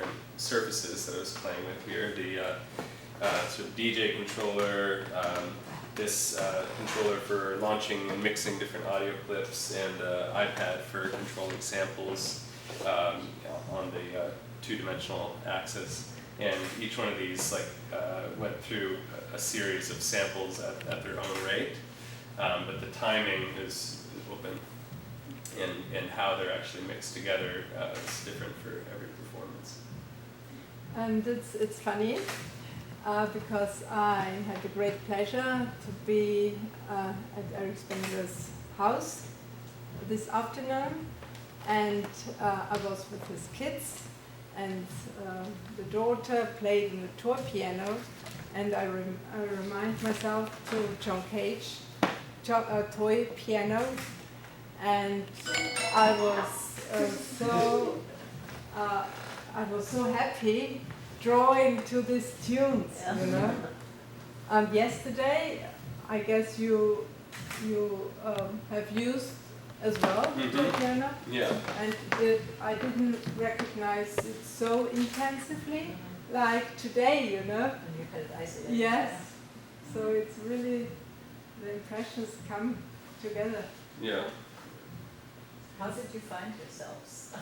different surfaces that I was playing with here. The sort of DJ controller, this controller for launching and mixing different audio clips, and iPad for controlling samples on the two-dimensional axis. And each one of these went through a series of samples at their own rate, but the timing is open, and how they're actually mixed together is different for every performance. And it's funny because I had the great pleasure to be at Erik Spangler's house this afternoon, and I was with his kids, and the daughter played on the tour piano, and I remind myself to John Cage toy piano, and I was so happy drawing to these tunes, you know. Yesterday, I guess you have used as well the piano. Yeah. And I didn't recognize it so intensively like today, you know. And you could isolate. Yes. So it's really, the impressions come together. Yeah. How did you find yourselves?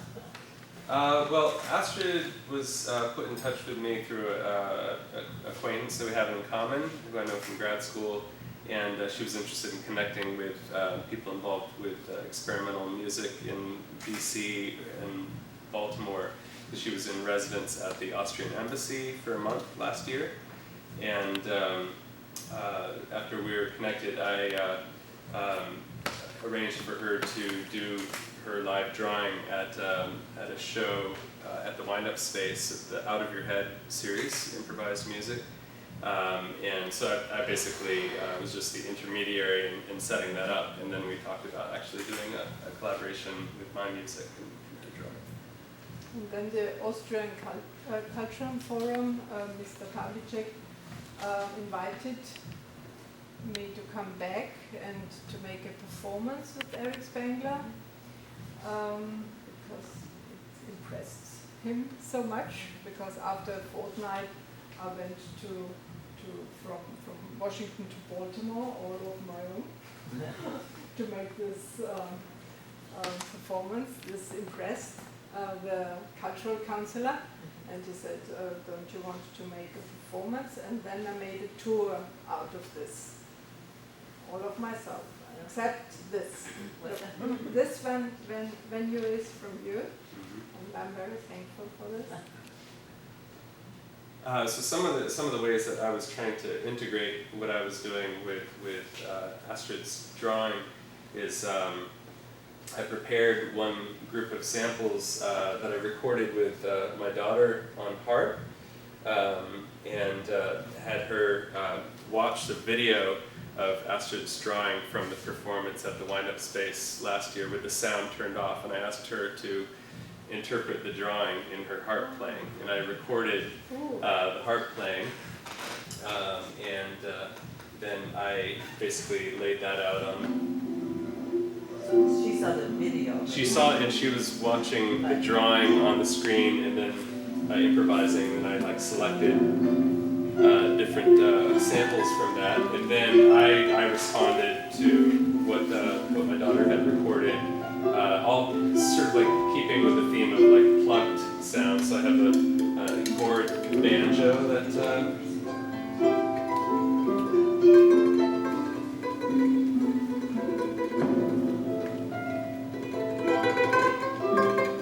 Well, Astrid was put in touch with me through an acquaintance that we have in common, who I know from grad school, and she was interested in connecting with people involved with experimental music in DC and Baltimore. She was in residence at the Austrian Embassy for a month last year, and after we were connected, I arranged for her to do her live drawing at a show at the Wind Up Space at the Out of Your Head series, improvised music. And so I basically was just the intermediary in setting that up, and then we talked about actually doing a collaboration with my music and her drawing. And then the Austrian Cultural Forum, Mr. Pavlicek, invited me to come back and to make a performance with Erik Spangler, because it impressed him so much, because after a fortnight I went from Washington to Baltimore all of my own to make this performance. This impressed the cultural counselor, and he said, don't you want to make a performance? And then I made a tour out of this, all of myself, except this. This venue is from you, and I'm very thankful for this. So some of the ways that I was trying to integrate what I was doing with Astrid's drawing is I prepared one group of samples that I recorded with my daughter on harp, and had her watch the video of Astrid's drawing from the performance at the Wind Up Space last year with the sound turned off, and I asked her to interpret the drawing in her harp playing, and I recorded the harp playing, and then I basically laid that out on. She saw the video. She saw it, and she was watching the drawing on the screen, and then improvising, and I selected different samples from that, and then I responded to what my daughter had recorded. All sort of like keeping with the theme of like plucked sounds. So I have a chord banjo that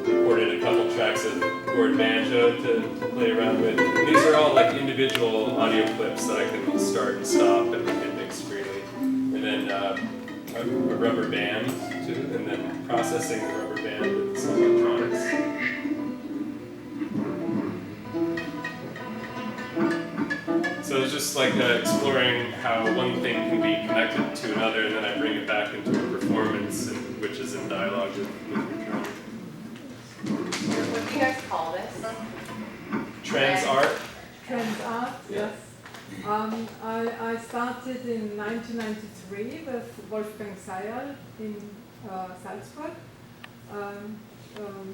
recorded a couple tracks of chord banjo to play around with. And these are all like individual audio clips that I can start and stop and mix freely. And then a rubber band too, and then processing the rubber band with some electronics. So it's just like exploring how one thing can be connected to another, and then I bring it back into a performance, which is in dialogue with the drum. What do you guys call this? TransArt. TransArt, yes. I started in 1993 with Wolfgang Sayal in Salzburg.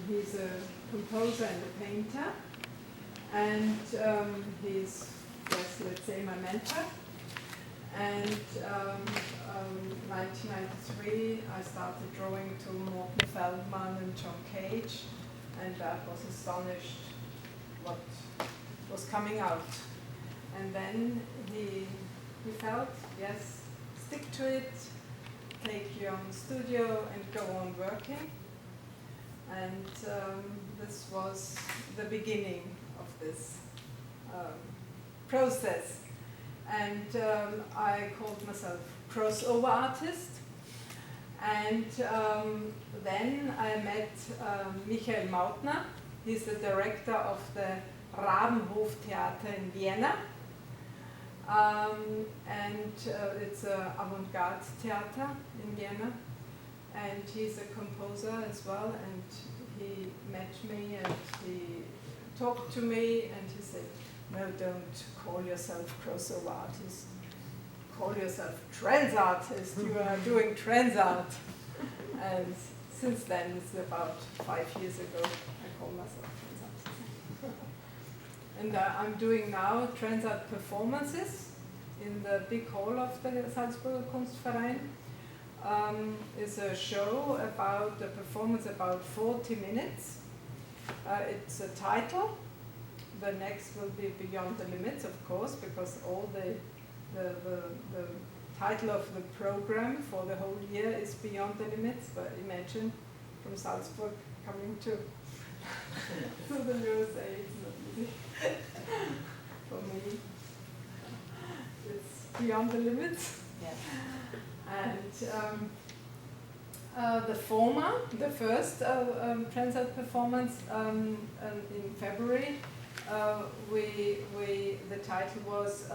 He's a composer and a painter, and he's, yes, let's say my mentor. And 1993, I started drawing to Morten Feldman and John Cage, and I was astonished what was coming out. And then he felt, yes, stick to it, take your own studio and go on working. And this was the beginning of this process. And I called myself crossover artist. And then I met Michael Mautner. He's the director of the Rabenhof Theater in Vienna. And it's an avant-garde theater in Vienna. And he's a composer as well. And he met me and he talked to me and he said, no, don't call yourself crossover artist. Call yourself trans artist. You are doing TransArt. And since then, it's about 5 years ago, I call myself trans artist. And I'm doing now TransArt performances in the big hall of the Salzburger Kunstverein. It's a show about a performance about 40 minutes. It's a title. The next will be Beyond the Limits, of course, because all the title of the program for the whole year is Beyond the Limits. But imagine from Salzburg coming to the USA, it's not easy for me. It's Beyond the Limits. Yeah. And the former, the first TransArt performance in February, the title was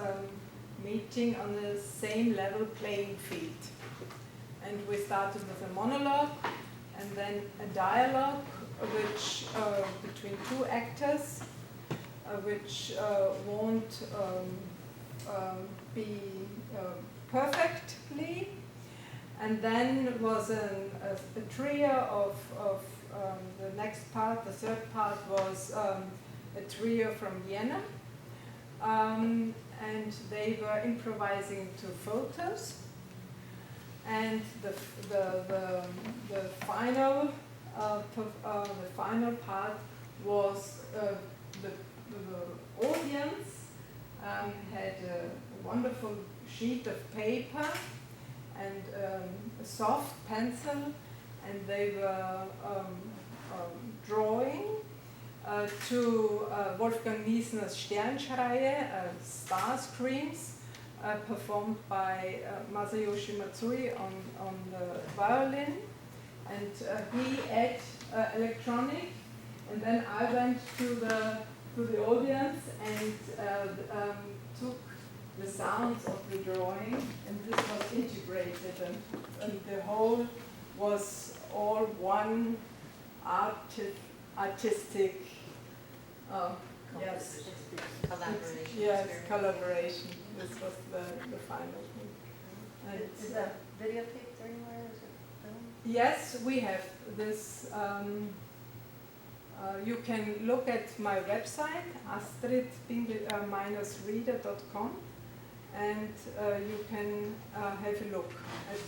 Meeting on the Same Level Playing Field. And we started with a monologue and then a dialogue which between two actors which won't be perfectly. And then was a trio of the next part, the third part was a trio from Vienna. And they were improvising to photos. And the final part was the audience had a wonderful sheet of paper and a soft pencil, and they were drawing to Wolfgang Miesner's Sternschreie, Star Screams, performed by Masayoshi Matsui on the violin, and he added electronic, and then I went to the audience and took the sounds of the drawing, and this was integrated, and the whole was all one artistic yes, Collaboration. yes, collaboration. This was the final thing. And Is that videotaped anywhere? Is it filmed? yes, we have this. You can look at my website, ASTRID-RIEDER.com, and you can have a look at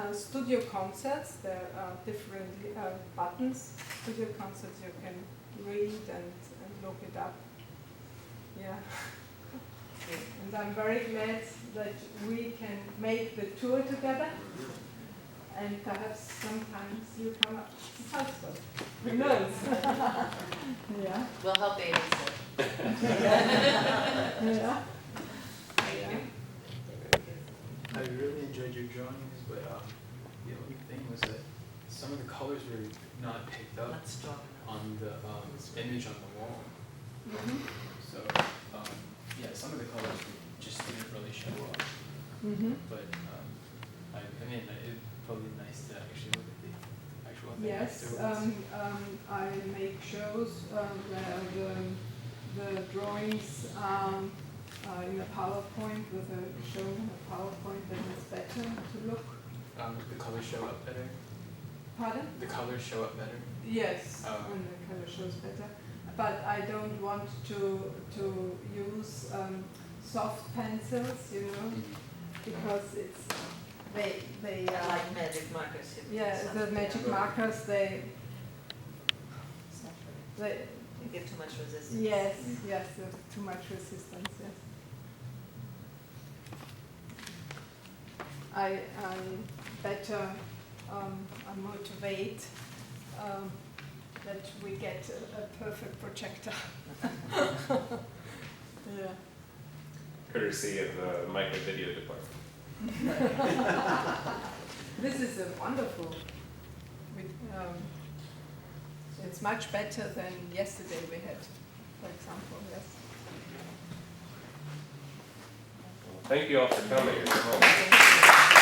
the studio concerts. There are different buttons. Studio concerts, you can read and look it up. Yeah. And I'm very glad that we can make the tour together. And perhaps sometimes you come up to Salzburg. Who knows? Yeah. We'll help babysit. Yeah. I really enjoyed your drawings, but the only thing was that some of the colors were not picked up Let's draw. on the image on the wall. Mm-hmm. So yeah, some of the colors just didn't really show up. Mm-hmm. But I mean, it'd probably be nice to actually look at the actual thing Yes, afterwards. I make shows where the drawings are in a PowerPoint with a shown in a PowerPoint, then it's better to look. The colors show up better. Pardon? The colors show up better. Yes, Oh. and the color shows better. But I don't want to use soft pencils, you know, because they Like magic markers. yeah, the magic markers they You get too much resistance. yes, yes, there's too much resistance, yes. I better motivate that we get a perfect projector. Yeah. Courtesy of the micro video department. This is a wonderful. It's much better than yesterday we had, for example. Yes. Thank you all for coming. Thank you.